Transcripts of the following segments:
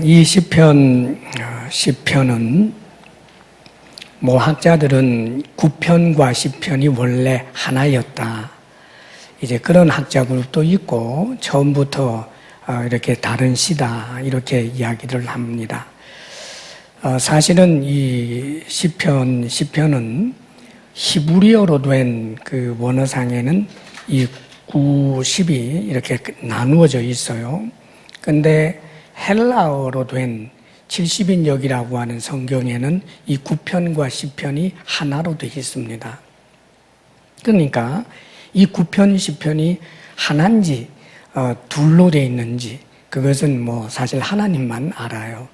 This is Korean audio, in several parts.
이 시편은 학자들은 9편과 10편이 원래 하나였다. 이제 그런 학자 그룹도 있고 처음부터 이렇게 다른 시다 이렇게 이야기를 합니다. 사실은 이 시편은 히브리어로 된 그 원어상에는 이 9, 10이 이렇게 나누어져 있어요. 근데 헬라어로 된 70인역이라고 하는 성경에는 이 9편과 10편이 하나로 되어 있습니다. 그러니까 이 9편, 10편이 하나인지 둘로 되어 있는지 그것은 사실 하나님만 알아요.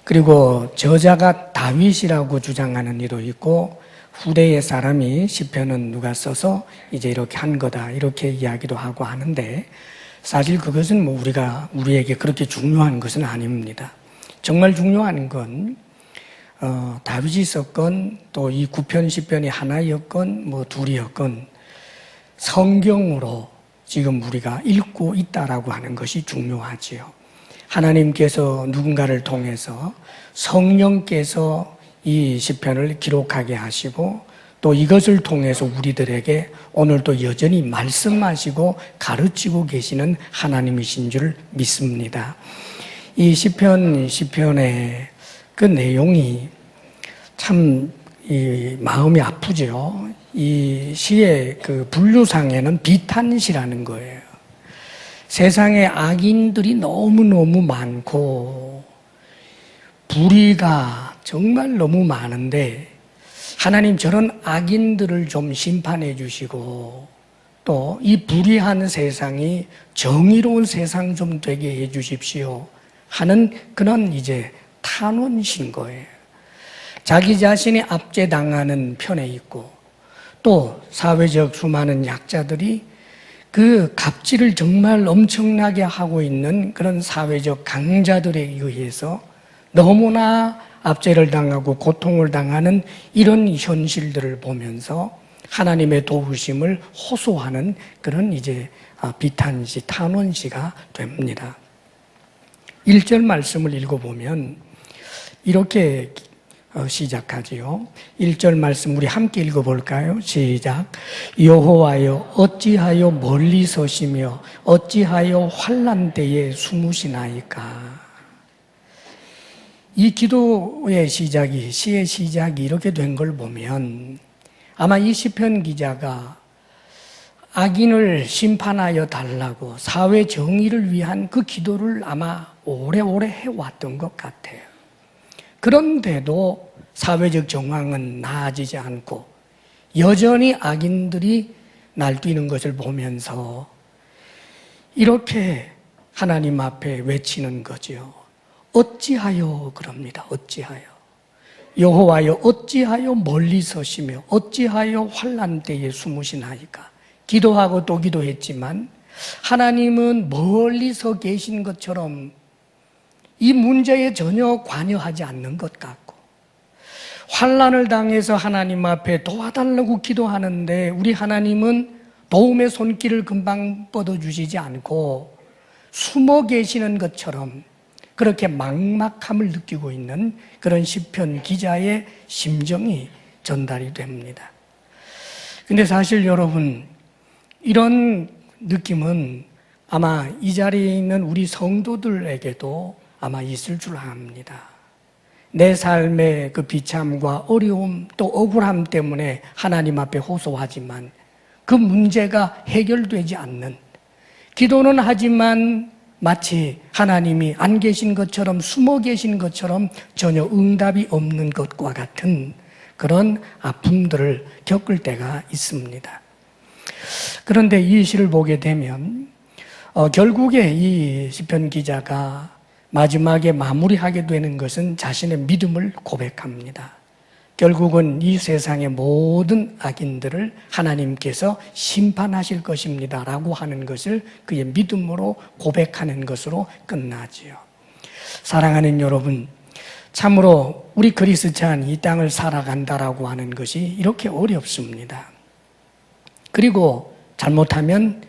그리고 저자가 다윗이라고 주장하는 이도 있고 후대의 사람이 시편은 누가 써서 이제 이렇게 한 거다 이렇게 이야기도 하고 하는데 사실 그것은 우리에게 그렇게 중요한 것은 아닙니다. 정말 중요한 건 다윗이 썼건 또 이 9편, 10편이 하나였건 둘이었건 성경으로 지금 우리가 읽고 있다라고 하는 것이 중요하지요. 하나님께서 누군가를 통해서 성령께서 이 시편을 기록하게 하시고 또 이것을 통해서 우리들에게 오늘도 여전히 말씀하시고 가르치고 계시는 하나님이신 줄 믿습니다. 이 시편의 그 내용이 참 마음이 아프죠. 이 시의 그 분류상에는 비탄시라는 거예요. 세상에 악인들이 너무너무 많고 불의가 정말 너무 많은데 하나님 저런 악인들을 좀 심판해 주시고 또 이 불의한 세상이 정의로운 세상 좀 되게 해 주십시오 하는 그런 이제 탄원신 거예요. 자기 자신이 압제당하는 편에 있고 또 사회적 수많은 약자들이 그 갑질을 정말 엄청나게 하고 있는 그런 사회적 강자들에 의해서 너무나 압제를 당하고 고통을 당하는 이런 현실들을 보면서 하나님의 도우심을 호소하는 그런 이제 비탄시, 탄원시가 됩니다. 1절 말씀을 읽어보면 이렇게 시작하지요. 1절 말씀 우리 함께 읽어볼까요? 시작. 여호와여 어찌하여 멀리 서시며 어찌하여 환난 때에 숨으시나이까. 이 기도의 시작이, 시의 시작이 이렇게 된 걸 보면 아마 이 시편 기자가 악인을 심판하여 달라고 사회 정의를 위한 그 기도를 아마 오래오래 해왔던 것 같아요. 그런데도 사회적 정황은 나아지지 않고 여전히 악인들이 날뛰는 것을 보면서 이렇게 하나님 앞에 외치는 거죠. 어찌하여 그럽니다. 어찌하여. 여호와여 어찌하여 멀리 서시며 어찌하여 환난 때에 숨으시나이까. 기도하고 또 기도했지만 하나님은 멀리서 계신 것처럼 이 문제에 전혀 관여하지 않는 것 같고 환난을 당해서 하나님 앞에 도와달라고 기도하는데 우리 하나님은 도움의 손길을 금방 뻗어주시지 않고 숨어 계시는 것처럼 그렇게 막막함을 느끼고 있는 그런 시편 기자의 심정이 전달이 됩니다. 근데 사실 여러분 이런 느낌은 아마 이 자리에 있는 우리 성도들에게도 아마 있을 줄 압니다. 내 삶의 그 비참과 어려움 또 억울함 때문에 하나님 앞에 호소하지만 그 문제가 해결되지 않는 기도는 하지만 마치 하나님이 안 계신 것처럼 숨어 계신 것처럼 전혀 응답이 없는 것과 같은 그런 아픔들을 겪을 때가 있습니다. 그런데 이 시를 보게 되면 결국에 이 시편 기자가 마지막에 마무리하게 되는 것은 자신의 믿음을 고백합니다. 결국은 이 세상의 모든 악인들을 하나님께서 심판하실 것입니다 라고 하는 것을 그의 믿음으로 고백하는 것으로 끝나지요. 사랑하는 여러분, 참으로 우리 그리스찬 이 땅을 살아간다라고 하는 것이 이렇게 어렵습니다. 그리고 잘못하면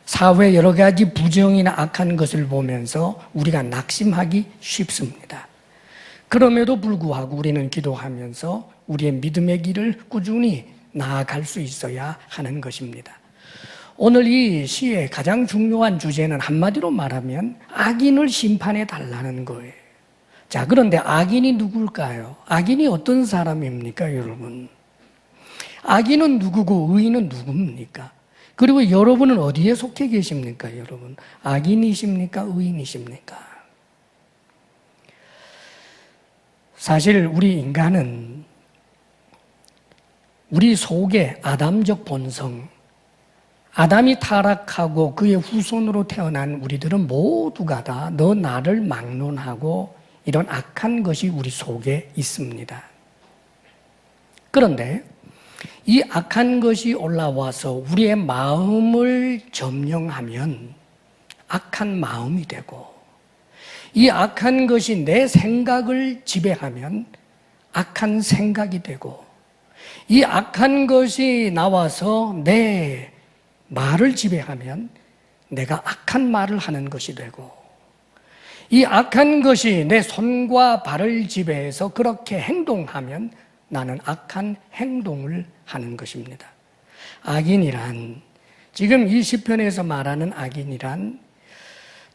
사회 여러 가지 부정이나 악한 것을 보면서 우리가 낙심하기 쉽습니다. 그럼에도 불구하고 우리는 기도하면서 우리의 믿음의 길을 꾸준히 나아갈 수 있어야 하는 것입니다. 오늘 이 시의 가장 중요한 주제는 한마디로 말하면 악인을 심판해 달라는 거예요. 자, 그런데 악인이 누굴까요? 악인이 어떤 사람입니까, 여러분? 악인은 누구고 의인은 누굽니까? 그리고 여러분은 어디에 속해 계십니까, 여러분? 악인이십니까, 의인이십니까? 사실 우리 인간은 우리 속에 아담적 본성, 아담이 타락하고 그의 후손으로 태어난 우리들은 모두가 다 너 나를 막론하고 이런 악한 것이 우리 속에 있습니다. 그런데 이 악한 것이 올라와서 우리의 마음을 점령하면 악한 마음이 되고, 이 악한 것이 내 생각을 지배하면 악한 생각이 되고, 이 악한 것이 나와서 내 말을 지배하면 내가 악한 말을 하는 것이 되고, 이 악한 것이 내 손과 발을 지배해서 그렇게 행동하면 나는 악한 행동을 하는 것입니다. 악인이란, 지금 이 시편에서 말하는 악인이란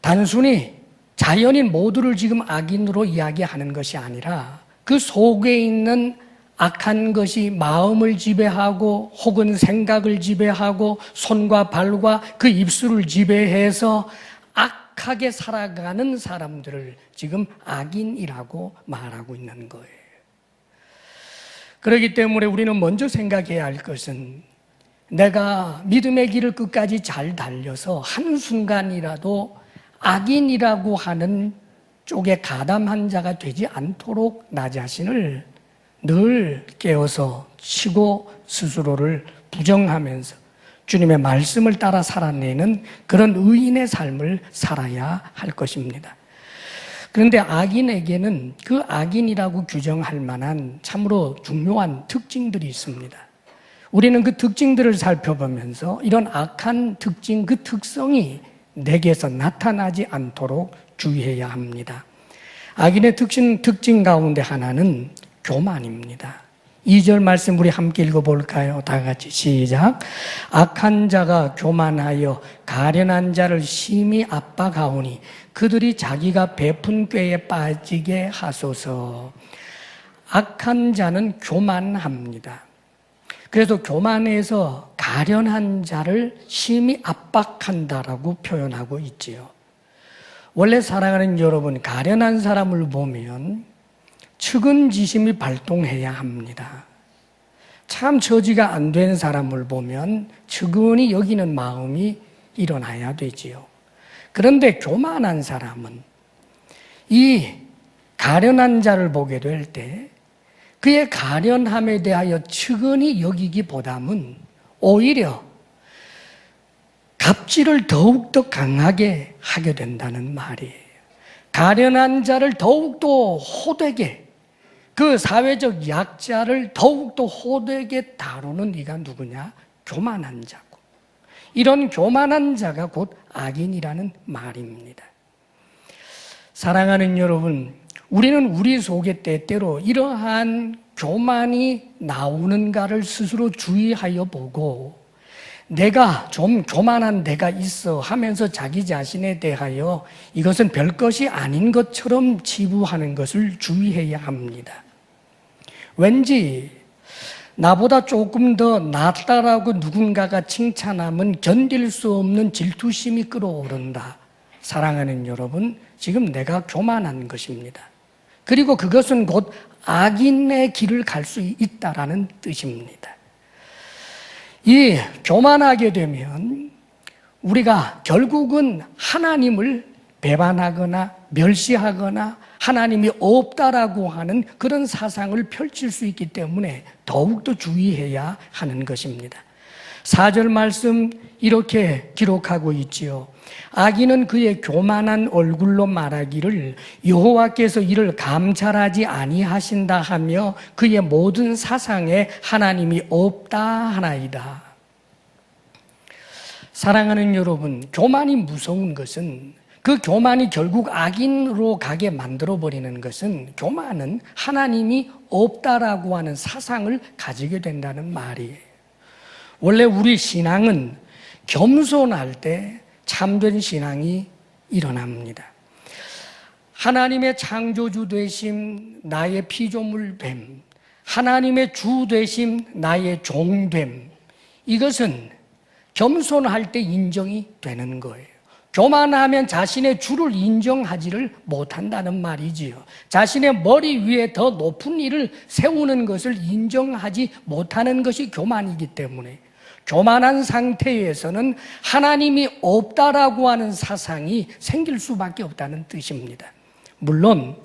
단순히 자연인 모두를 지금 악인으로 이야기하는 것이 아니라 그 속에 있는 악한 것이 마음을 지배하고 혹은 생각을 지배하고 손과 발과 그 입술을 지배해서 악하게 살아가는 사람들을 지금 악인이라고 말하고 있는 거예요. 그렇기 때문에 우리는 먼저 생각해야 할 것은 내가 믿음의 길을 끝까지 잘 달려서 한순간이라도 악인이라고 하는 쪽에 가담한 자가 되지 않도록 나 자신을 늘 깨어서 치고 스스로를 부정하면서 주님의 말씀을 따라 살아내는 그런 의인의 삶을 살아야 할 것입니다. 그런데 악인에게는 그 악인이라고 규정할 만한 참으로 중요한 특징들이 있습니다. 우리는 그 특징들을 살펴보면서 이런 악한 특징, 그 특성이 내게서 나타나지 않도록 주의해야 합니다. 악인의 특징 가운데 하나는 교만입니다. 2절 말씀 우리 함께 읽어볼까요? 다 같이 시작. 악한 자가 교만하여 가련한 자를 심히 압박하오니 그들이 자기가 베푼 꾀에 빠지게 하소서. 악한 자는 교만합니다. 그래서 교만해서 가련한 자를 심히 압박한다라고 표현하고 있지요. 원래 사랑하는 여러분, 가련한 사람을 보면 측은지심이 발동해야 합니다. 참 처지가 안 된 사람을 보면 측은히 여기는 마음이 일어나야 되지요. 그런데 교만한 사람은 이 가련한 자를 보게 될 때 그의 가련함에 대하여 측은히 여기기보다는 오히려 갑질을 더욱더 강하게 하게 된다는 말이에요. 가련한 자를 더욱더 호되게, 그 사회적 약자를 더욱더 호되게 다루는 이가 누구냐? 교만한 자고, 이런 교만한 자가 곧 악인이라는 말입니다. 사랑하는 여러분, 우리는 우리 속에 때때로 이러한 교만이 나오는가를 스스로 주의하여 보고, 내가 좀 교만한 데가 있어 하면서 자기 자신에 대하여 이것은 별것이 아닌 것처럼 치부하는 것을 주의해야 합니다. 왠지 나보다 조금 더 낫다라고 누군가가 칭찬하면 견딜 수 없는 질투심이 끌어오른다. 사랑하는 여러분, 지금 내가 교만한 것입니다. 그리고 그것은 곧 악인의 길을 갈 수 있다라는 뜻입니다. 이 교만하게 되면 우리가 결국은 하나님을 배반하거나 멸시하거나 하나님이 없다라고 하는 그런 사상을 펼칠 수 있기 때문에 더욱더 주의해야 하는 것입니다. 4절 말씀 이렇게 기록하고 있지요. 악인은 그의 교만한 얼굴로 말하기를 여호와께서 이를 감찰하지 아니하신다 하며 그의 모든 사상에 하나님이 없다 하나이다. 사랑하는 여러분, 교만이 무서운 것은, 그 교만이 결국 악인으로 가게 만들어버리는 것은, 교만은 하나님이 없다라고 하는 사상을 가지게 된다는 말이에요. 원래 우리 신앙은 겸손할 때 참된 신앙이 일어납니다. 하나님의 창조주 되심, 나의 피조물 됨, 하나님의 주 되심, 나의 종됨, 이것은 겸손할 때 인정이 되는 거예요. 교만하면 자신의 주를 인정하지를 못한다는 말이지요. 자신의 머리 위에 더 높은 일을 세우는 것을 인정하지 못하는 것이 교만이기 때문에, 교만한 상태에서는 하나님이 없다라고 하는 사상이 생길 수밖에 없다는 뜻입니다. 물론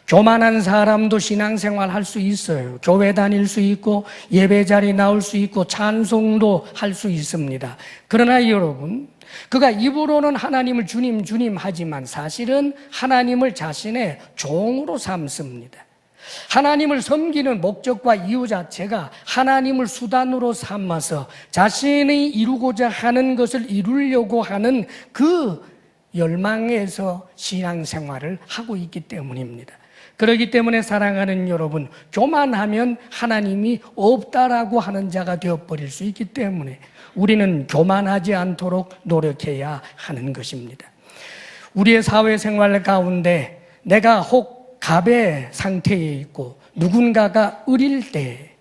교만한 사람도 신앙생활 할 수 있어요. 교회 다닐 수 있고 예배 자리 나올 수 있고 찬송도 할 수 있습니다. 그러나 여러분, 그가 입으로는 하나님을 주님 주님 하지만 사실은 하나님을 자신의 종으로 삼습니다. 하나님을 섬기는 목적과 이유 자체가 하나님을 수단으로 삼아서 자신이 이루고자 하는 것을 이루려고 하는 그 열망에서 신앙생활을 하고 있기 때문입니다. 그렇기 때문에 사랑하는 여러분, 교만하면 하나님이 없다라고 하는 자가 되어버릴 수 있기 때문에 우리는 교만하지 않도록 노력해야 하는 것입니다. 우리의 사회생활 가운데 내가 혹 갑의 상태에 있고 누군가가 을일 때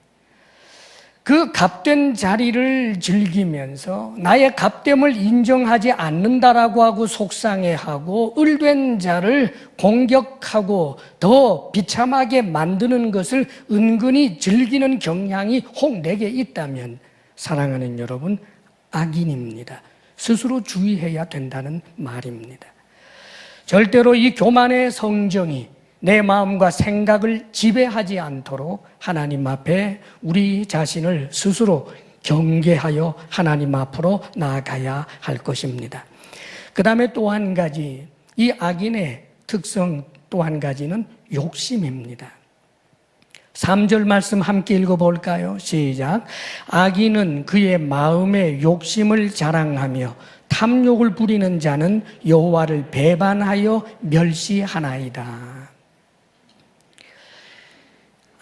그 갑된 자리를 즐기면서 나의 갑됨을 인정하지 않는다라고 하고 속상해하고 을된 자를 공격하고 더 비참하게 만드는 것을 은근히 즐기는 경향이 혹 내게 있다면 사랑하는 여러분, 악인입니다. 스스로 주의해야 된다는 말입니다. 절대로 이 교만의 성정이 내 마음과 생각을 지배하지 않도록 하나님 앞에 우리 자신을 스스로 경계하여 하나님 앞으로 나아가야 할 것입니다. 그 다음에 또 한 가지, 이 악인의 특성 또 한 가지는 욕심입니다. 3절 말씀 함께 읽어볼까요? 시작. 악인은 그의 마음의 욕심을 자랑하며 탐욕을 부리는 자는 여호와를 배반하여 멸시하나이다.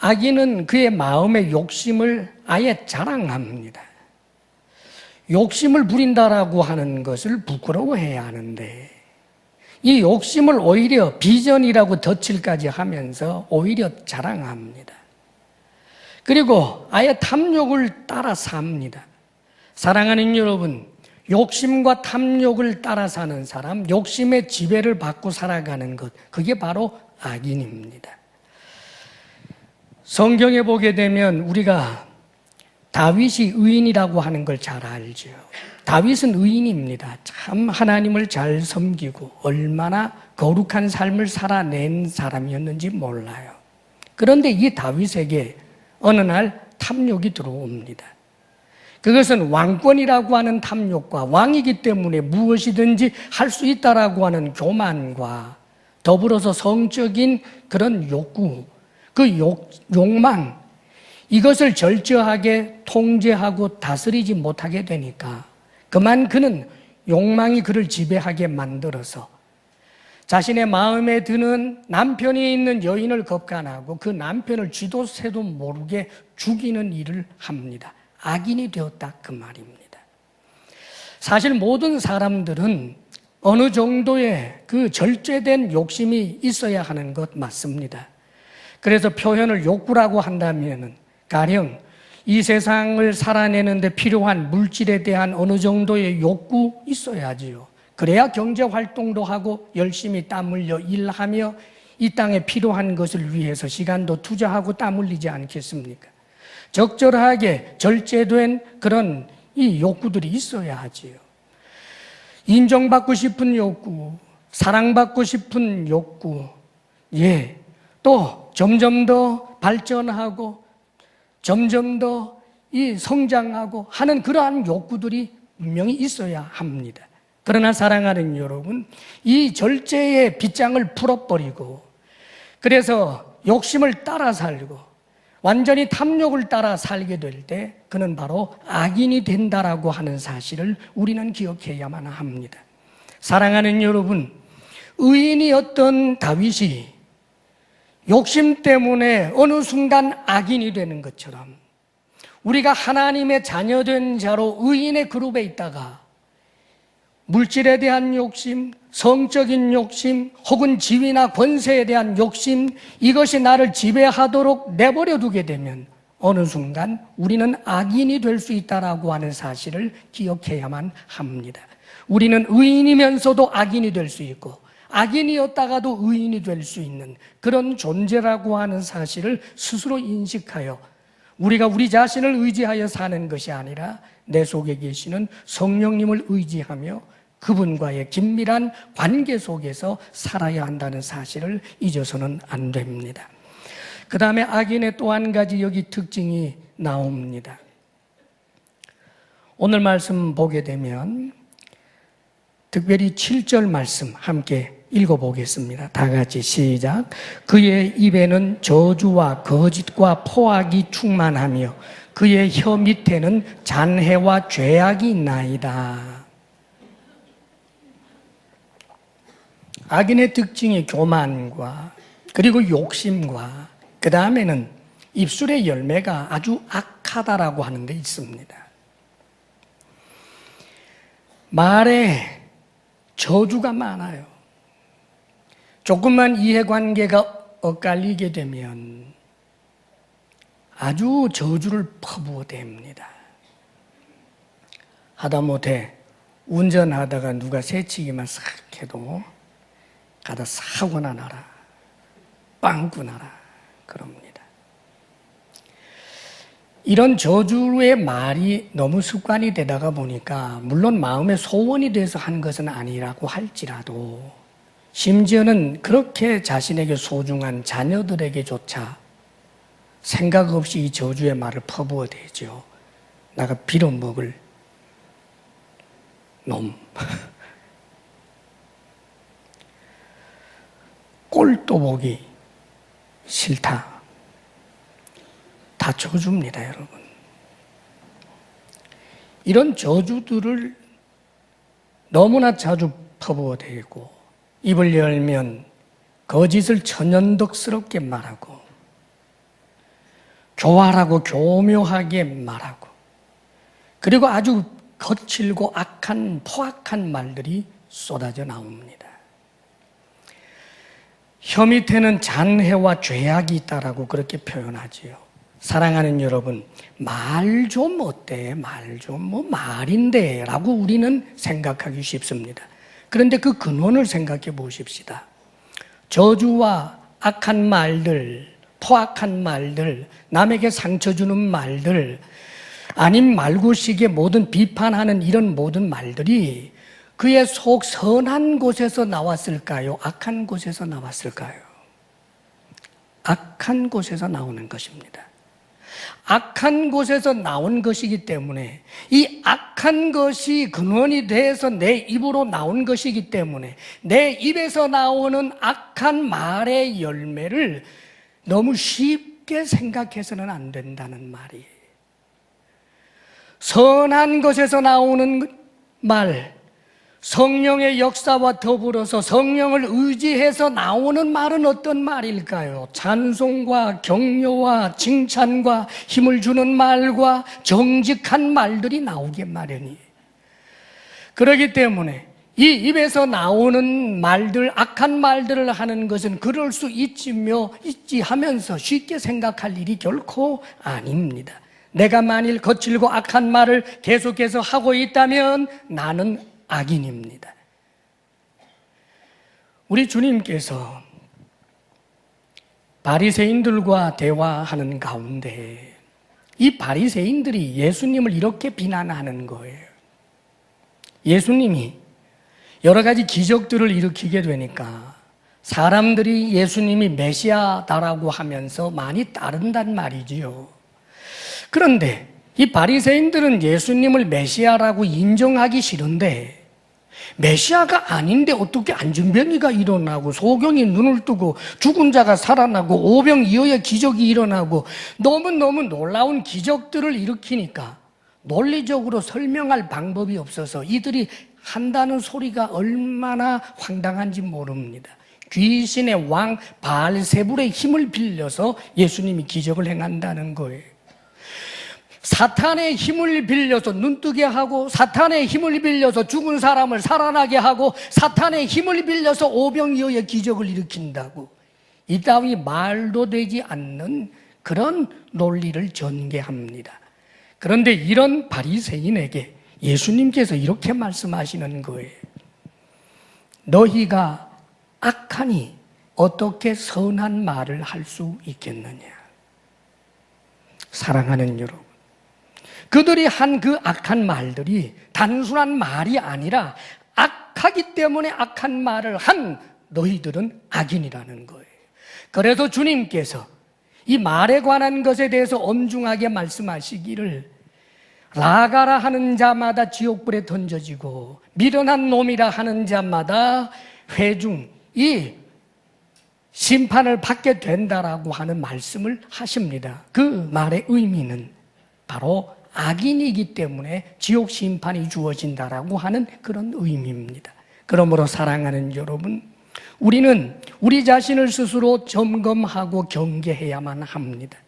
악인은 그의 마음의 욕심을 아예 자랑합니다. 욕심을 부린다라고 하는 것을 부끄러워해야 하는데 이 욕심을 오히려 비전이라고 덧칠까지 하면서 오히려 자랑합니다. 그리고 아예 탐욕을 따라 삽니다. 사랑하는 여러분, 욕심과 탐욕을 따라 사는 사람, 욕심의 지배를 받고 살아가는 것, 그게 바로 악인입니다. 성경에 보게 되면 우리가 다윗이 의인이라고 하는 걸 잘 알죠. 다윗은 의인입니다. 참 하나님을 잘 섬기고 얼마나 거룩한 삶을 살아낸 사람이었는지 몰라요. 그런데 이 다윗에게 어느 날 탐욕이 들어옵니다. 그것은 왕권이라고 하는 탐욕과 왕이기 때문에 무엇이든지 할 수 있다라고 하는 교만과 더불어서 성적인 그런 욕구, 그 욕망, 이것을 절저하게 통제하고 다스리지 못하게 되니까 그만 그는 욕망이 그를 지배하게 만들어서 자신의 마음에 드는 남편이 있는 여인을 겁간하고 그 남편을 쥐도 새도 모르게 죽이는 일을 합니다. 악인이 되었다 그 말입니다. 사실 모든 사람들은 어느 정도의 그 절제된 욕심이 있어야 하는 것 맞습니다. 그래서 표현을 욕구라고 한다면 가령 이 세상을 살아내는데 필요한 물질에 대한 어느 정도의 욕구 있어야지요. 그래야 경제활동도 하고 열심히 땀 흘려 일하며 이 땅에 필요한 것을 위해서 시간도 투자하고 땀 흘리지 않겠습니까? 적절하게 절제된 그런 이 욕구들이 있어야 하지요. 인정받고 싶은 욕구, 사랑받고 싶은 욕구, 또 점점 더 발전하고 점점 더 성장하고 하는 그러한 욕구들이 분명히 있어야 합니다. 그러나 사랑하는 여러분, 이 절제의 빗장을 풀어버리고 그래서 욕심을 따라 살고 완전히 탐욕을 따라 살게 될 때 그는 바로 악인이 된다라고 하는 사실을 우리는 기억해야만 합니다. 사랑하는 여러분, 의인이었던 다윗이 욕심 때문에 어느 순간 악인이 되는 것처럼 우리가 하나님의 자녀된 자로 의인의 그룹에 있다가 물질에 대한 욕심, 성적인 욕심, 혹은 지위나 권세에 대한 욕심, 이것이 나를 지배하도록 내버려 두게 되면 어느 순간 우리는 악인이 될 수 있다라고 하는 사실을 기억해야만 합니다. 우리는 의인이면서도 악인이 될 수 있고 악인이었다가도 의인이 될 수 있는 그런 존재라고 하는 사실을 스스로 인식하여 우리가 우리 자신을 의지하여 사는 것이 아니라 내 속에 계시는 성령님을 의지하며 그분과의 긴밀한 관계 속에서 살아야 한다는 사실을 잊어서는 안 됩니다. 그 다음에 악인의 또 한 가지 여기 특징이 나옵니다. 오늘 말씀 보게 되면 특별히 7절 말씀 함께 읽어보겠습니다. 다 같이 시작. 그의 입에는 저주와 거짓과 포악이 충만하며 그의 혀 밑에는 잔해와 죄악이 있나이다. 악인의 특징이 교만과 그리고 욕심과 그 다음에는 입술의 열매가 아주 악하다라고 하는 데 있습니다. 말에 저주가 많아요. 조금만 이해관계가 엇갈리게 되면 아주 저주를 퍼부어댑니다. 하다못해 운전하다가 누가 새치기만 싹 해도 가다 사고나 나라, 빵꾸 나라 그럽니다. 이런 저주의 말이 너무 습관이 되다가 보니까 물론 마음의 소원이 돼서 한 것은 아니라고 할지라도 심지어는 그렇게 자신에게 소중한 자녀들에게조차 생각 없이 이 저주의 말을 퍼부어대죠. 나가 빌어먹을 놈. 꼴도 보기 싫다. 다 저주입니다, 여러분. 이런 저주들을 너무나 자주 퍼부어대고 입을 열면 거짓을 천연덕스럽게 말하고 교활하고 교묘하게 말하고 그리고 아주 거칠고 악한 포악한 말들이 쏟아져 나옵니다. 혀 밑에는 잔해와 죄악이 있다라고 그렇게 표현하지요. 사랑하는 여러분, 말 좀 어때? 말 좀 뭐 말인데 라고 우리는 생각하기 쉽습니다. 그런데 그 근원을 생각해 보십시다. 저주와 악한 말들, 포악한 말들, 남에게 상처 주는 말들, 아님 말고식의 모든 비판하는 이런 모든 말들이 그의 속 선한 곳에서 나왔을까요? 악한 곳에서 나왔을까요? 악한 곳에서 나오는 것입니다. 악한 곳에서 나온 것이기 때문에 이 악한 것이 근원이 돼서 내 입으로 나온 것이기 때문에 내 입에서 나오는 악한 말의 열매를 너무 쉽게 생각해서는 안 된다는 말이에요. 선한 것에서 나오는 말, 성령의 역사와 더불어서 성령을 의지해서 나오는 말은 어떤 말일까요? 찬송과 격려와 칭찬과 힘을 주는 말과 정직한 말들이 나오게 마련이에요. 그렇기 때문에 이 입에서 나오는 말들, 악한 말들을 하는 것은 그럴 수 있지며 있지 하면서 쉽게 생각할 일이 결코 아닙니다. 내가 만일 거칠고 악한 말을 계속해서 하고 있다면 나는 악인입니다. 우리 주님께서 바리새인들과 대화하는 가운데 이 바리새인들이 예수님을 이렇게 비난하는 거예요. 예수님이 여러 가지 기적들을 일으키게 되니까 사람들이 예수님이 메시아다라고 하면서 많이 따른단 말이지요. 그런데 이 바리새인들은 예수님을 메시아라고 인정하기 싫은데 메시아가 아닌데 어떻게 안전병이가 일어나고 소경이 눈을 뜨고 죽은 자가 살아나고 오병이어의 기적이 일어나고 너무너무 놀라운 기적들을 일으키니까 논리적으로 설명할 방법이 없어서 이들이 한다는 소리가 얼마나 황당한지 모릅니다. 귀신의 왕 바알세불의 힘을 빌려서 예수님이 기적을 행한다는 거예요. 사탄의 힘을 빌려서 눈뜨게 하고, 사탄의 힘을 빌려서 죽은 사람을 살아나게 하고, 사탄의 힘을 빌려서 오병이어의 기적을 일으킨다고, 이 따위 말도 되지 않는 그런 논리를 전개합니다. 그런데 이런 바리새인에게 예수님께서 이렇게 말씀하시는 거예요. 너희가 악하니 어떻게 선한 말을 할 수 있겠느냐. 사랑하는 여러분, 그들이 한 그 악한 말들이 단순한 말이 아니라 악하기 때문에 악한 말을 한 너희들은 악인이라는 거예요. 그래서 주님께서 이 말에 관한 것에 대해서 엄중하게 말씀하시기를, 라가라 하는 자마다 지옥불에 던져지고 미련한 놈이라 하는 자마다 회중, 이 심판을 받게 된다라고 하는 말씀을 하십니다. 그 말의 의미는 바로 악인이기 때문에 지옥 심판이 주어진다라고 하는 그런 의미입니다. 그러므로 사랑하는 여러분, 우리는 우리 자신을 스스로 점검하고 경계해야만 합니다.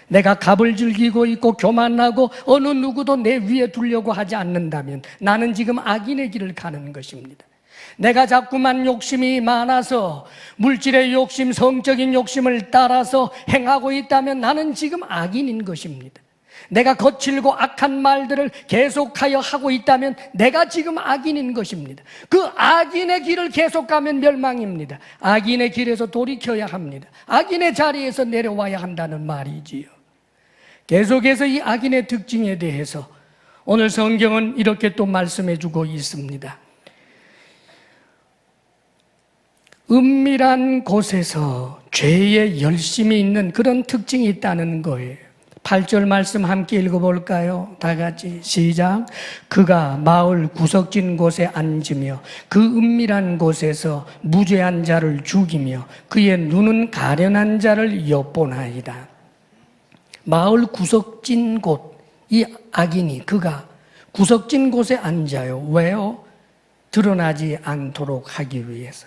내가 갑을 즐기고 있고 교만하고 어느 누구도 내 위에 두려고 하지 않는다면 나는 지금 악인의 길을 가는 것입니다. 내가 자꾸만 욕심이 많아서 물질의 욕심, 성적인 욕심을 따라서 행하고 있다면 나는 지금 악인인 것입니다. 내가 거칠고 악한 말들을 계속하여 하고 있다면 내가 지금 악인인 것입니다. 그 악인의 길을 계속 가면 멸망입니다. 악인의 길에서 돌이켜야 합니다. 악인의 자리에서 내려와야 한다는 말이지요. 계속해서 이 악인의 특징에 대해서 오늘 성경은 이렇게 또 말씀해 주고 있습니다. 은밀한 곳에서 죄의 열심이 있는 그런 특징이 있다는 거예요. 8절 말씀 함께 읽어볼까요? 다 같이 시작. 그가 마을 구석진 곳에 앉으며 그 은밀한 곳에서 무죄한 자를 죽이며 그의 눈은 가련한 자를 엿보나이다. 마을 구석진 곳, 이 악인이 그가 구석진 곳에 앉아요. 왜요? 드러나지 않도록 하기 위해서.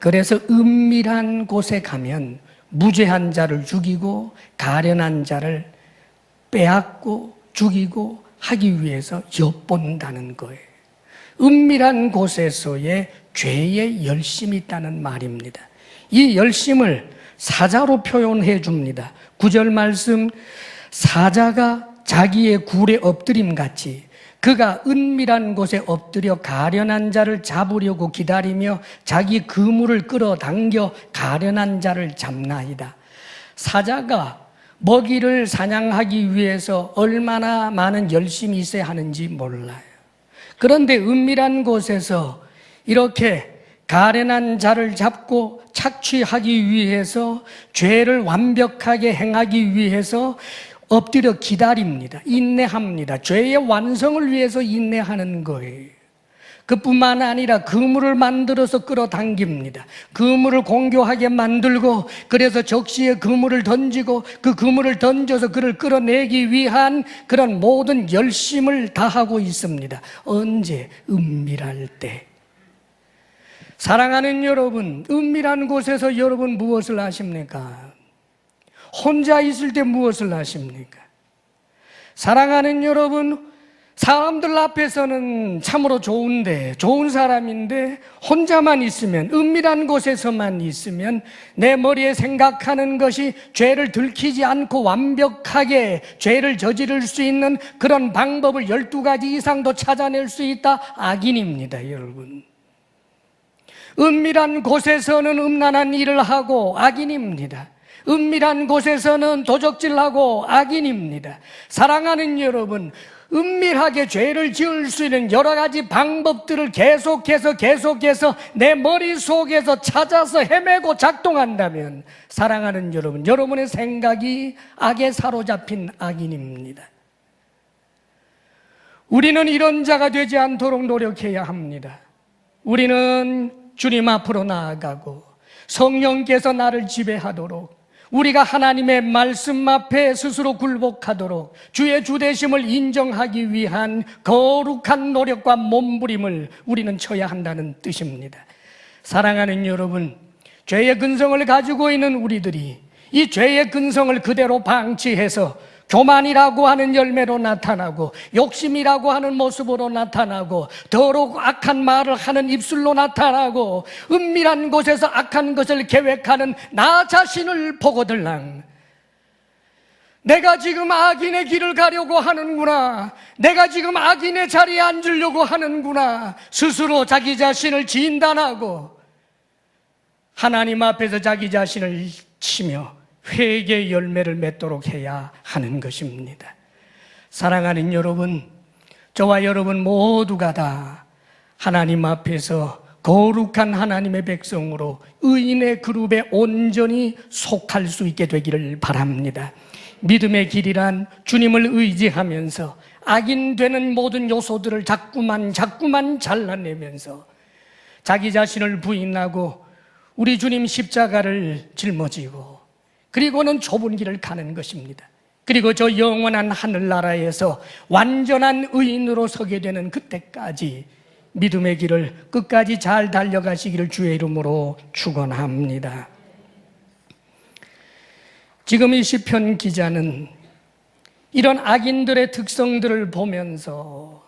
그래서 은밀한 곳에 가면 무죄한 자를 죽이고 가련한 자를 빼앗고 죽이고 하기 위해서 엿본다는 거예요. 은밀한 곳에서의 죄의 열심이 있다는 말입니다. 이 열심을 사자로 표현해 줍니다. 9절 말씀, 사자가 자기의 굴에 엎드림같이 그가 은밀한 곳에 엎드려 가련한 자를 잡으려고 기다리며 자기 그물을 끌어당겨 가련한 자를 잡나이다. 사자가 먹이를 사냥하기 위해서 얼마나 많은 열심이 있어야 하는지 몰라요. 그런데 은밀한 곳에서 이렇게 가련한 자를 잡고 착취하기 위해서, 죄를 완벽하게 행하기 위해서 엎드려 기다립니다. 인내합니다. 죄의 완성을 위해서 인내하는 거예요. 그뿐만 아니라 그물을 만들어서 끌어당깁니다. 그물을 공교하게 만들고, 그래서 적시에 그물을 던지고 그 그물을 던져서 그를 끌어내기 위한 그런 모든 열심을 다하고 있습니다. 언제? 은밀할 때. 사랑하는 여러분, 은밀한 곳에서 여러분 무엇을 하십니까? 혼자 있을 때 무엇을 하십니까? 사랑하는 여러분, 사람들 앞에서는 참으로 좋은데, 좋은 사람인데 혼자만 있으면, 은밀한 곳에서만 있으면 내 머리에 생각하는 것이 죄를 들키지 않고 완벽하게 죄를 저지를 수 있는 그런 방법을 12가지 이상도 찾아낼 수 있다. 악인입니다, 여러분. 은밀한 곳에서는 음란한 일을 하고 악인입니다. 은밀한 곳에서는 도적질하고 악인입니다. 사랑하는 여러분, 은밀하게 죄를 지을 수 있는 여러 가지 방법들을 계속해서 내 머릿속에서 찾아서 헤매고 작동한다면, 사랑하는 여러분, 여러분의 생각이 악에 사로잡힌 악인입니다. 우리는 이런 자가 되지 않도록 노력해야 합니다. 우리는 주님 앞으로 나아가고 성령께서 나를 지배하도록, 우리가 하나님의 말씀 앞에 스스로 굴복하도록 주의 주되심을 인정하기 위한 거룩한 노력과 몸부림을 우리는 쳐야 한다는 뜻입니다. 사랑하는 여러분, 죄의 근성을 가지고 있는 우리들이 이 죄의 근성을 그대로 방치해서 교만이라고 하는 열매로 나타나고, 욕심이라고 하는 모습으로 나타나고, 더럽고 악한 말을 하는 입술로 나타나고, 은밀한 곳에서 악한 것을 계획하는 나 자신을 보거들랑 내가 지금 악인의 길을 가려고 하는구나, 내가 지금 악인의 자리에 앉으려고 하는구나, 스스로 자기 자신을 진단하고 하나님 앞에서 자기 자신을 치며 회개의 열매를 맺도록 해야 하는 것입니다. 사랑하는 여러분, 저와 여러분 모두가 다 하나님 앞에서 거룩한 하나님의 백성으로 의인의 그룹에 온전히 속할 수 있게 되기를 바랍니다. 믿음의 길이란 주님을 의지하면서 악인되는 모든 요소들을 자꾸만 잘라내면서 자기 자신을 부인하고 우리 주님 십자가를 짊어지고, 그리고는 좁은 길을 가는 것입니다. 그리고 저 영원한 하늘나라에서 완전한 의인으로 서게 되는 그때까지 믿음의 길을 끝까지 잘 달려가시기를 주의 이름으로 축원합니다. 지금 이 시편 기자는 이런 악인들의 특성들을 보면서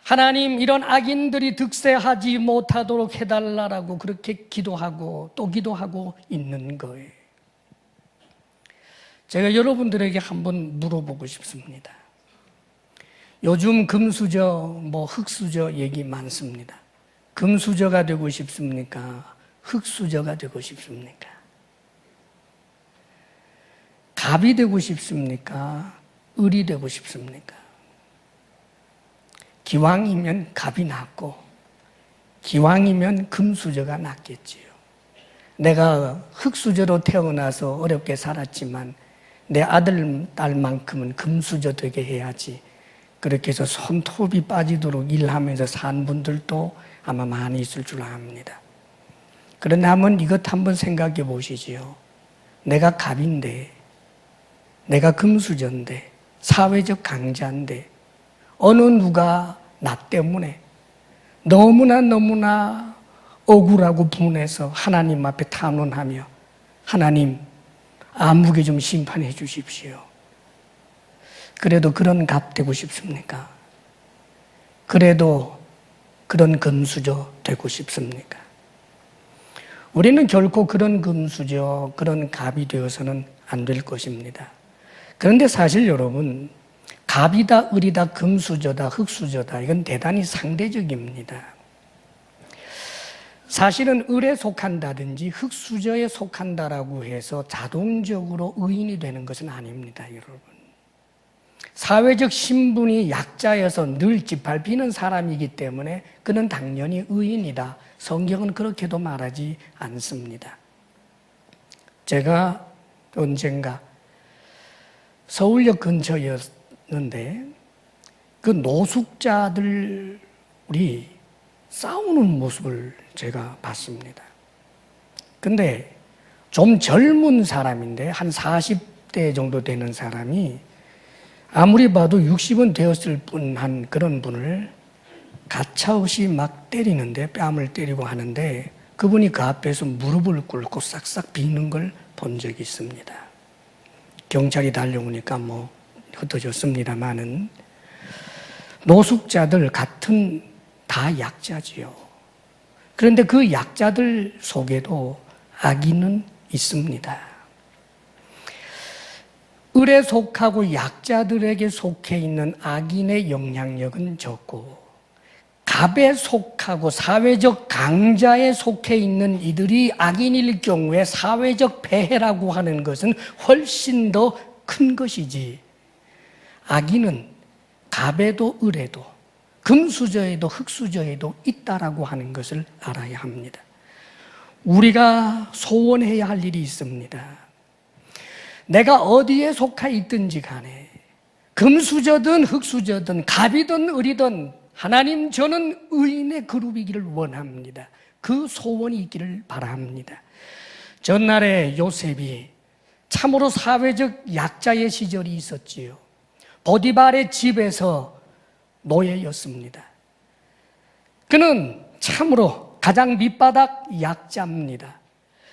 하나님, 이런 악인들이 득세하지 못하도록 해달라고 그렇게 기도하고 또 기도하고 있는 거예요. 제가 여러분들에게 한번 물어보고 싶습니다. 요즘 금수저, 흙수저 얘기 많습니다. 금수저가 되고 싶습니까? 흙수저가 되고 싶습니까? 갑이 되고 싶습니까? 을이 되고 싶습니까? 기왕이면 갑이 낫고, 기왕이면 금수저가 낫겠지요. 내가 흙수저로 태어나서 어렵게 살았지만 내 아들, 딸만큼은 금수저 되게 해야지. 그렇게 해서 손톱이 빠지도록 일하면서 산 분들도 아마 많이 있을 줄 압니다. 그런데 이것 한번 생각해 보시지요. 내가 갑인데, 내가 금수저인데, 사회적 강자인데, 어느 누가 나 때문에 너무나 억울하고 분해서 하나님 앞에 탄원하며, 하나님, 아무게 좀 심판해 주십시오. 그래도 그런 갑 되고 싶습니까? 그래도 그런 금수저 되고 싶습니까? 우리는 결코 그런 금수저, 그런 갑이 되어서는 안 될 것입니다. 그런데 사실 여러분, 갑이다, 을이다, 금수저다, 흙수저다, 이건 대단히 상대적입니다. 사실은 을에 속한다든지 흙수저에 속한다라고 해서 자동적으로 의인이 되는 것은 아닙니다, 여러분. 사회적 신분이 약자여서 늘 짓밟히는 사람이기 때문에 그는 당연히 의인이다. 성경은 그렇게도 말하지 않습니다. 제가 언젠가 서울역 근처였는데 그 노숙자들이 싸우는 모습을 제가 봤습니다. 근데 좀 젊은 사람인데 한 40대 정도 되는 사람이 아무리 봐도 60은 되었을 뻔한 그런 분을 가차없이 막 때리는데, 뺨을 때리고 하는데 그분이 그 앞에서 무릎을 꿇고 싹싹 비는 걸 본 적이 있습니다. 경찰이 달려오니까 흩어졌습니다만은 노숙자들 같은 다 약자지요. 그런데 그 약자들 속에도 악인은 있습니다. 을에 속하고 약자들에게 속해 있는 악인의 영향력은 적고, 갑에 속하고 사회적 강자에 속해 있는 이들이 악인일 경우에 사회적 폐해라고 하는 것은 훨씬 더 큰 것이지, 악인은 갑에도 을에도 금수저에도 흙수저에도 있다라고 하는 것을 알아야 합니다. 우리가 소원해야 할 일이 있습니다. 내가 어디에 속해 있든지 간에 금수저든 흙수저든 갑이든 을이든 하나님, 저는 의인의 그룹이기를 원합니다. 그 소원이 있기를 바랍니다. 전날에 요셉이 참으로 사회적 약자의 시절이 있었지요. 보디발의 집에서 노예였습니다. 그는 참으로 가장 밑바닥 약자입니다.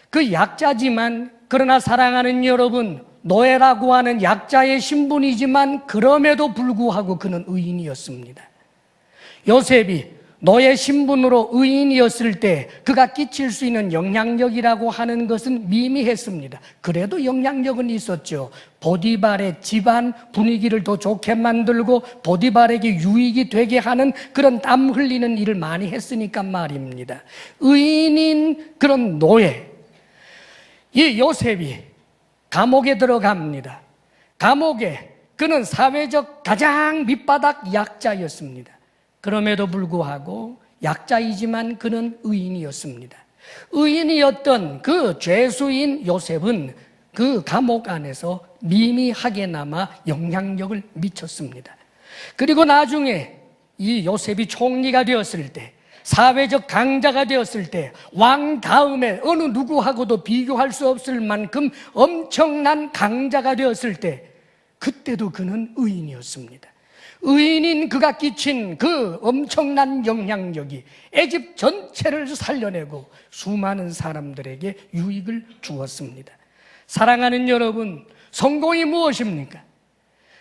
그 약자지만, 그러나 사랑하는 여러분, 노예라고 하는 약자의 신분이지만 그럼에도 불구하고 그는 의인이었습니다. 요셉이 노예 신분으로 의인이었을 때 그가 끼칠 수 있는 영향력이라고 하는 것은 미미했습니다. 그래도 영향력은 있었죠. 보디발의 집안 분위기를 더 좋게 만들고 보디발에게 유익이 되게 하는 그런 땀 흘리는 일을 많이 했으니까 말입니다. 의인인 그런 노예, 이 요셉이 감옥에 들어갑니다. 감옥에, 그는 사회적 가장 밑바닥 약자였습니다. 그럼에도 불구하고 약자이지만 그는 의인이었습니다. 의인이었던 그 죄수인 요셉은 그 감옥 안에서 미미하게나마 영향력을 미쳤습니다. 그리고 나중에 이 요셉이 총리가 되었을 때, 사회적 강자가 되었을 때, 왕 다음에 어느 누구하고도 비교할 수 없을 만큼 엄청난 강자가 되었을 때, 그때도 그는 의인이었습니다. 의인인 그가 끼친 그 엄청난 영향력이 애집 전체를 살려내고 수많은 사람들에게 유익을 주었습니다. 사랑하는 여러분, 성공이 무엇입니까?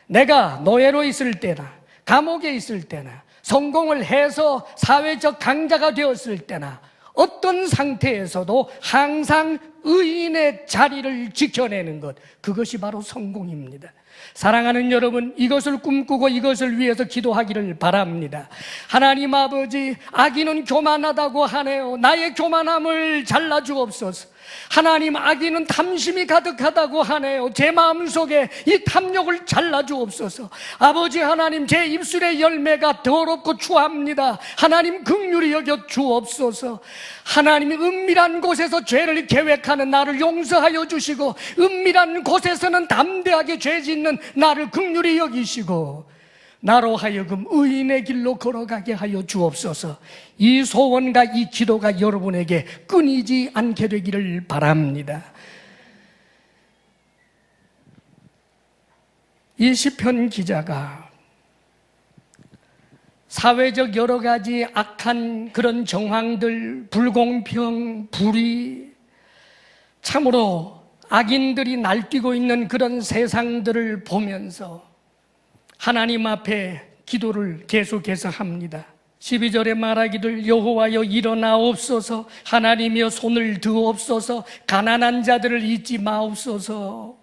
내가 노예로 있을 때나 감옥에 있을 때나 성공을 해서 사회적 강자가 되었을 때나 어떤 상태에서도 항상 의인의 자리를 지켜내는 것, 그것이 바로 성공입니다. 사랑하는 여러분, 이것을 꿈꾸고 이것을 위해서 기도하기를 바랍니다. 하나님 아버지, 악인은 교만하다고 하네요. 나의 교만함을 잘라주옵소서. 하나님, 악인은 탐심이 가득하다고 하네요. 제 마음속에 이 탐욕을 잘라주옵소서. 아버지 하나님, 제 입술의 열매가 더럽고 추합니다. 하나님, 긍휼히 여겨 주옵소서. 하나님, 은밀한 곳에서 죄를 계획하는 나를 용서하여 주시고, 은밀한 곳에서는 담대하게 죄 짓는 나를 긍휼히 여기시고, 나로 하여금 의인의 길로 걸어가게 하여 주옵소서. 이 소원과 이 기도가 여러분에게 끊이지 않게 되기를 바랍니다. 이 시편 기자가 사회적 여러 가지 악한 그런 정황들, 불공평, 불의, 참으로 악인들이 날뛰고 있는 그런 세상들을 보면서 하나님 앞에 기도를 계속해서 합니다. 12절에 말하기를 여호와여 일어나옵소서, 하나님이여 손을 드옵소서, 가난한 자들을 잊지 마옵소서.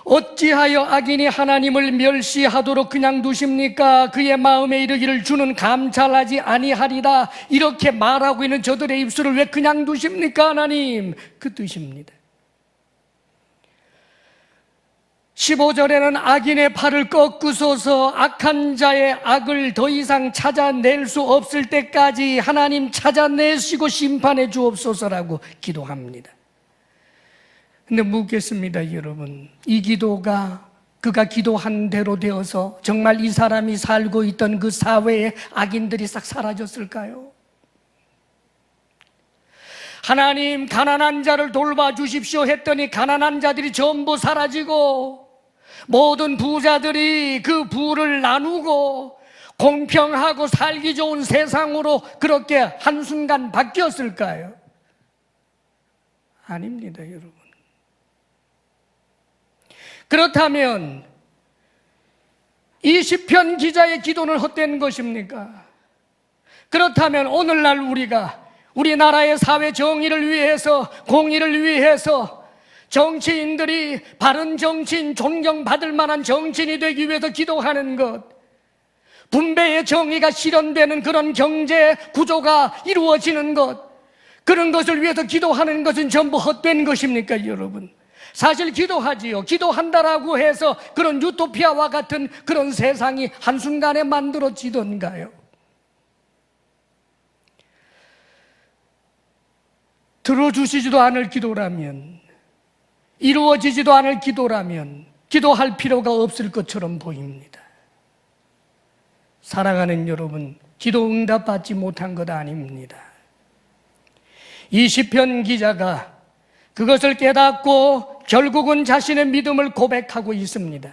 어찌하여 악인이 하나님을 멸시하도록 그냥 두십니까? 그의 마음에 이르기를 주는 감찰하지 아니하리라. 이렇게 말하고 있는 저들의 입술을 왜 그냥 두십니까? 하나님, 그 뜻입니다. 15절에는 악인의 팔을 꺾으소서, 악한 자의 악을 더 이상 찾아낼 수 없을 때까지 하나님 찾아내시고 심판해 주옵소서라고 기도합니다. 근데 묻겠습니다, 여러분. 이 기도가 그가 기도한 대로 되어서 정말 이 사람이 살고 있던 그 사회에 악인들이 싹 사라졌을까요? 하나님, 가난한 자를 돌봐주십시오 했더니 가난한 자들이 전부 사라지고 모든 부자들이 그 부를 나누고 공평하고 살기 좋은 세상으로 그렇게 한순간 바뀌었을까요? 아닙니다, 여러분. 그렇다면 이 시편 기자의 기도는 헛된 것입니까? 그렇다면 오늘날 우리가 우리나라의 사회 정의를 위해서, 공의를 위해서 정치인들이 바른 정치인, 존경받을 만한 정치인이 되기 위해서 기도하는 것, 분배의 정의가 실현되는 그런 경제 구조가 이루어지는 것, 그런 것을 위해서 기도하는 것은 전부 헛된 것입니까, 여러분? 사실 기도하지요. 기도한다라고 해서 그런 유토피아와 같은 그런 세상이 한순간에 만들어지던가요? 들어주시지도 않을 기도라면, 이루어지지도 않을 기도라면 기도할 필요가 없을 것처럼 보입니다. 사랑하는 여러분, 기도 응답받지 못한 것 아닙니다. 이 시편 기자가 그것을 깨닫고 결국은 자신의 믿음을 고백하고 있습니다.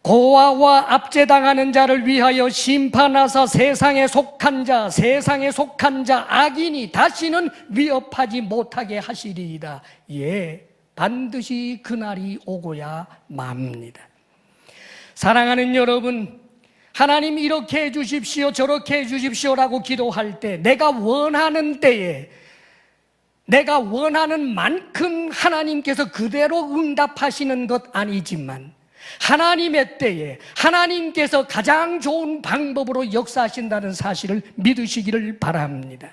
고아와 압제당하는 자를 위하여 심판하사 세상에 속한 자 악인이 다시는 위협하지 못하게 하시리이다. 예, 반드시 그날이 오고야 맙니다. 사랑하는 여러분, 하나님 이렇게 해주십시오, 저렇게 해주십시오라고 기도할 때 내가 원하는 때에 내가 원하는 만큼 하나님께서 그대로 응답하시는 것 아니지만 하나님의 때에 하나님께서 가장 좋은 방법으로 역사하신다는 사실을 믿으시기를 바랍니다.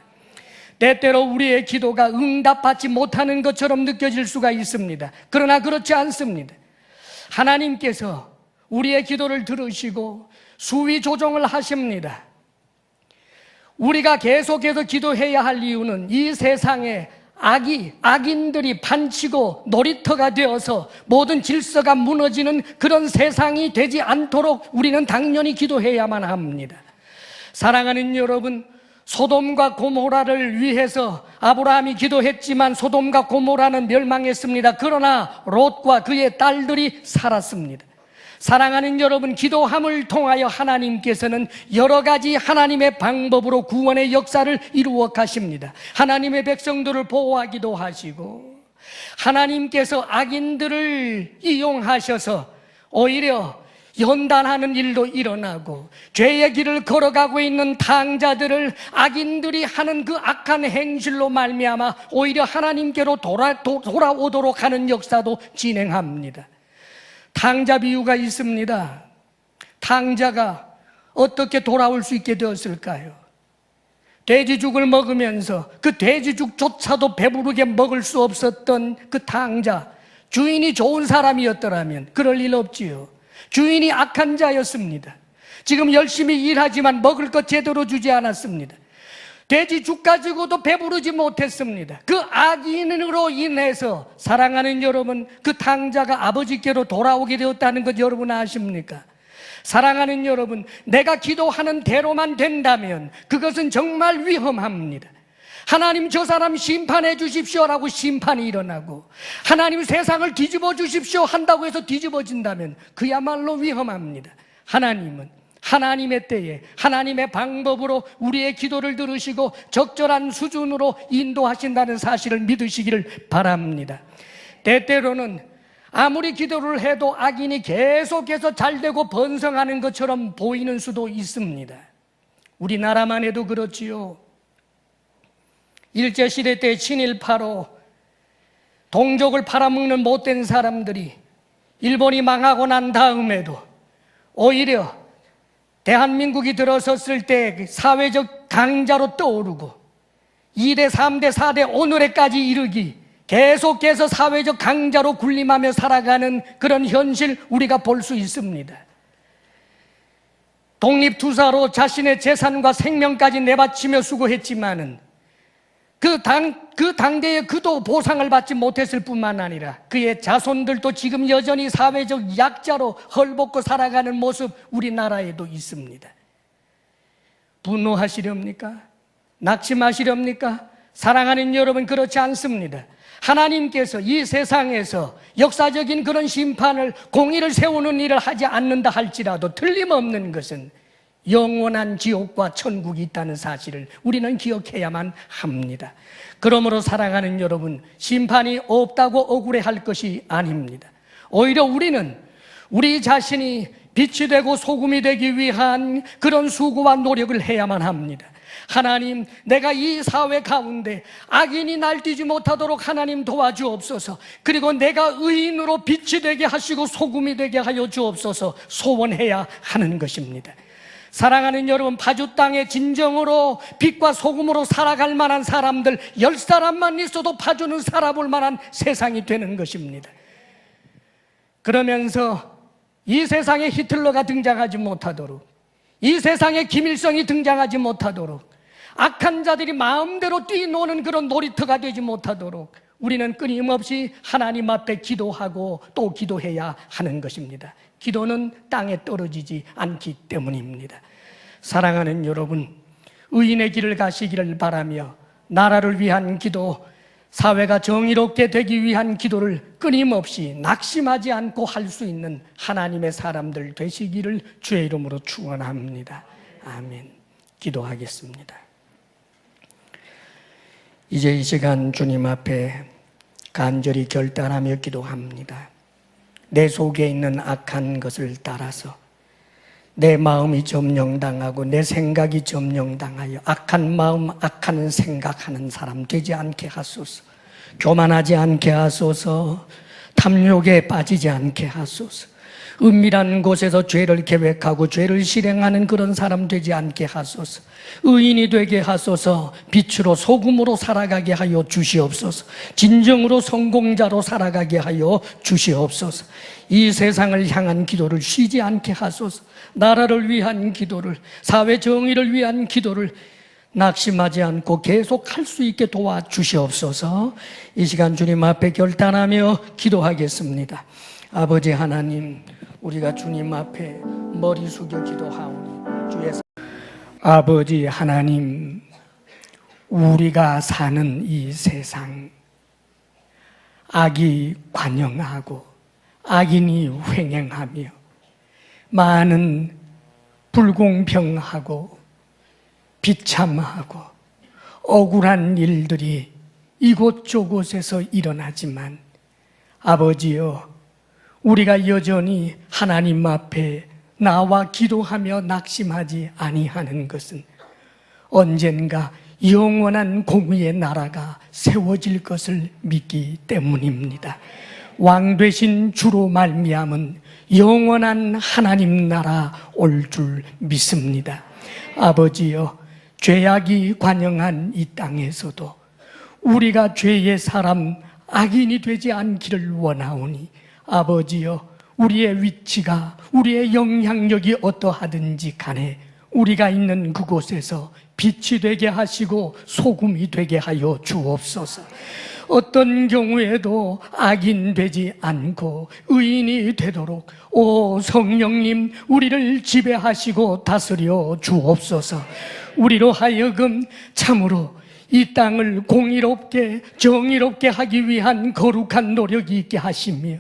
때때로 우리의 기도가 응답받지 못하는 것처럼 느껴질 수가 있습니다. 그러나 그렇지 않습니다. 하나님께서 우리의 기도를 들으시고 수위 조정을 하십니다. 우리가 계속해서 기도해야 할 이유는 이 세상에 악인들이 판치고 놀이터가 되어서 모든 질서가 무너지는 그런 세상이 되지 않도록 우리는 당연히 기도해야만 합니다. 사랑하는 여러분, 소돔과 고모라를 위해서 아브라함이 기도했지만 소돔과 고모라는 멸망했습니다. 그러나 롯과 그의 딸들이 살았습니다. 사랑하는 여러분, 기도함을 통하여 하나님께서는 여러 가지 하나님의 방법으로 구원의 역사를 이루어 가십니다. 하나님의 백성들을 보호하기도 하시고 하나님께서 악인들을 이용하셔서 오히려 연단하는 일도 일어나고 죄의 길을 걸어가고 있는 탕자들을 악인들이 하는 그 악한 행실로 말미암아 오히려 하나님께로 돌아오도록 하는 역사도 진행합니다. 탕자 비유가 있습니다. 탕자가 어떻게 돌아올 수 있게 되었을까요? 돼지죽을 먹으면서 그 돼지죽조차도 배부르게 먹을 수 없었던 그 탕자, 주인이 좋은 사람이었더라면 그럴 일 없지요. 주인이 악한 자였습니다. 지금 열심히 일하지만 먹을 것 제대로 주지 않았습니다. 돼지죽 가지고도 배부르지 못했습니다. 그 악인으로 인해서 사랑하는 여러분, 그 탕자가 아버지께로 돌아오게 되었다는 것 여러분 아십니까? 사랑하는 여러분, 내가 기도하는 대로만 된다면 그것은 정말 위험합니다. 하나님 저 사람 심판해 주십시오라고 심판이 일어나고 하나님 세상을 뒤집어 주십시오 한다고 해서 뒤집어진다면 그야말로 위험합니다. 하나님은 하나님의 때에 하나님의 방법으로 우리의 기도를 들으시고 적절한 수준으로 인도하신다는 사실을 믿으시기를 바랍니다. 때때로는 아무리 기도를 해도 악인이 계속해서 잘되고 번성하는 것처럼 보이는 수도 있습니다. 우리나라만 해도 그렇지요. 일제시대 때 친일파로 동족을 팔아먹는 못된 사람들이 일본이 망하고 난 다음에도 오히려 대한민국이 들어섰을 때 사회적 강자로 떠오르고 2대, 3대, 4대 오늘에까지 이르기 계속해서 사회적 강자로 군림하며 살아가는 그런 현실 우리가 볼 수 있습니다. 독립투사로 자신의 재산과 생명까지 내바치며 수고했지만은 그 당대에 그도 보상을 받지 못했을 뿐만 아니라 그의 자손들도 지금 여전히 사회적 약자로 헐벗고 살아가는 모습 우리나라에도 있습니다. 분노하시렵니까? 낙심하시렵니까? 사랑하는 여러분, 그렇지 않습니다. 하나님께서 이 세상에서 역사적인 그런 심판을, 공의를 세우는 일을 하지 않는다 할지라도 틀림없는 것은 영원한 지옥과 천국이 있다는 사실을 우리는 기억해야만 합니다. 그러므로 사랑하는 여러분, 심판이 없다고 억울해할 것이 아닙니다. 오히려 우리는 우리 자신이 빛이 되고 소금이 되기 위한 그런 수고와 노력을 해야만 합니다. 하나님, 내가 이 사회 가운데 악인이 날뛰지 못하도록 하나님 도와주옵소서. 그리고 내가 의인으로 빛이 되게 하시고 소금이 되게 하여 주옵소서 소원해야 하는 것입니다. 사랑하는 여러분, 파주 땅에 진정으로 빛과 소금으로 살아갈 만한 사람들 10사람만 있어도 파주는 살아볼 만한 세상이 되는 것입니다. 그러면서 이 세상에 히틀러가 등장하지 못하도록, 이 세상에 김일성이 등장하지 못하도록, 악한 자들이 마음대로 뛰노는 그런 놀이터가 되지 못하도록 우리는 끊임없이 하나님 앞에 기도하고 또 기도해야 하는 것입니다. 기도는 땅에 떨어지지 않기 때문입니다. 사랑하는 여러분, 의인의 길을 가시기를 바라며 나라를 위한 기도, 사회가 정의롭게 되기 위한 기도를 끊임없이 낙심하지 않고 할 수 있는 하나님의 사람들 되시기를 주의 이름으로 축원합니다. 아멘. 기도하겠습니다. 이제 이 시간 주님 앞에 간절히 결단하며 기도합니다. 내 속에 있는 악한 것을 따라서 내 마음이 점령당하고 내 생각이 점령당하여 악한 마음, 악한 생각하는 사람 되지 않게 하소서. 교만하지 않게 하소서. 탐욕에 빠지지 않게 하소서. 은밀한 곳에서 죄를 계획하고 죄를 실행하는 그런 사람 되지 않게 하소서. 의인이 되게 하소서. 빛으로 소금으로 살아가게 하여 주시옵소서. 진정으로 성공자로 살아가게 하여 주시옵소서. 이 세상을 향한 기도를 쉬지 않게 하소서. 나라를 위한 기도를, 사회 정의를 위한 기도를 낙심하지 않고 계속 할 수 있게 도와주시옵소서. 이 시간 주님 앞에 결단하며 기도하겠습니다. 아버지 하나님, 우리가 주님 앞에 머리 숙여 기도하오니 주의 아버지 하나님, 우리가 사는 이 세상 악이 관영하고 악인이 횡행하며 많은 불공평하고 비참하고 억울한 일들이 이곳저곳에서 일어나지만 아버지여, 우리가 여전히 하나님 앞에 나와 기도하며 낙심하지 아니하는 것은 언젠가 영원한 공의의 나라가 세워질 것을 믿기 때문입니다. 왕 되신 주로 말미암은 영원한 하나님 나라 올 줄 믿습니다. 아버지여, 죄악이 관영한 이 땅에서도 우리가 죄의 사람, 악인이 되지 않기를 원하오니 아버지여, 우리의 위치가, 우리의 영향력이 어떠하든지 간에 우리가 있는 그곳에서 빛이 되게 하시고 소금이 되게 하여 주옵소서. 어떤 경우에도 악인 되지 않고 의인이 되도록 오 성령님, 우리를 지배하시고 다스려 주옵소서. 우리로 하여금 참으로 이 땅을 공의롭게 정의롭게 하기 위한 거룩한 노력이 있게 하시며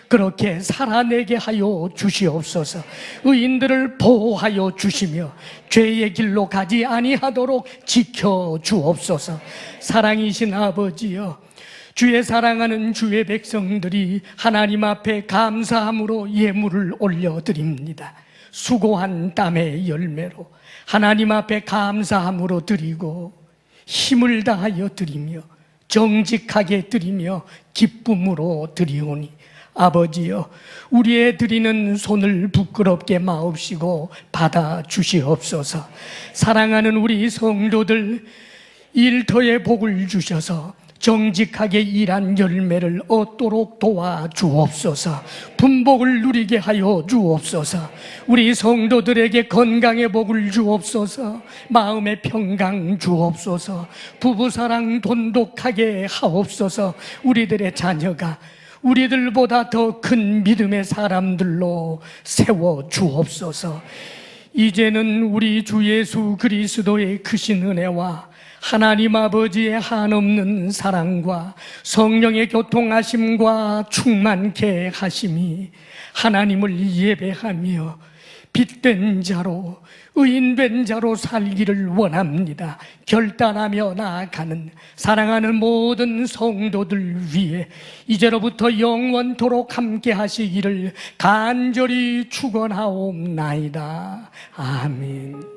그렇게 살아내게 하여 주시옵소서. 의인들을 보호하여 주시며 죄의 길로 가지 아니하도록 지켜 주옵소서. 사랑이신 아버지여, 주의 사랑하는 주의 백성들이 하나님 앞에 감사함으로 예물을 올려드립니다. 수고한 땀의 열매로 하나님 앞에 감사함으로 드리고 힘을 다하여 드리며 정직하게 드리며 기쁨으로 드리오니 아버지여, 우리의 드리는 손을 부끄럽게 마옵시고 받아 주시옵소서. 사랑하는 우리 성도들 일터에 복을 주셔서 정직하게 일한 열매를 얻도록 도와주옵소서. 분복을 누리게 하여 주옵소서. 우리 성도들에게 건강의 복을 주옵소서. 마음의 평강 주옵소서. 부부사랑 돈독하게 하옵소서. 우리들의 자녀가 우리들보다 더 큰 믿음의 사람들로 세워 주옵소서. 이제는 우리 주 예수 그리스도의 크신 은혜와 하나님 아버지의 한없는 사랑과 성령의 교통하심과 충만케 하심이 하나님을 예배하며 빛된 자로 의인된 자로 살기를 원합니다. 결단하며 나아가는 사랑하는 모든 성도들 위해 이제로부터 영원토록 함께 하시기를 간절히 축원하옵나이다. 아멘.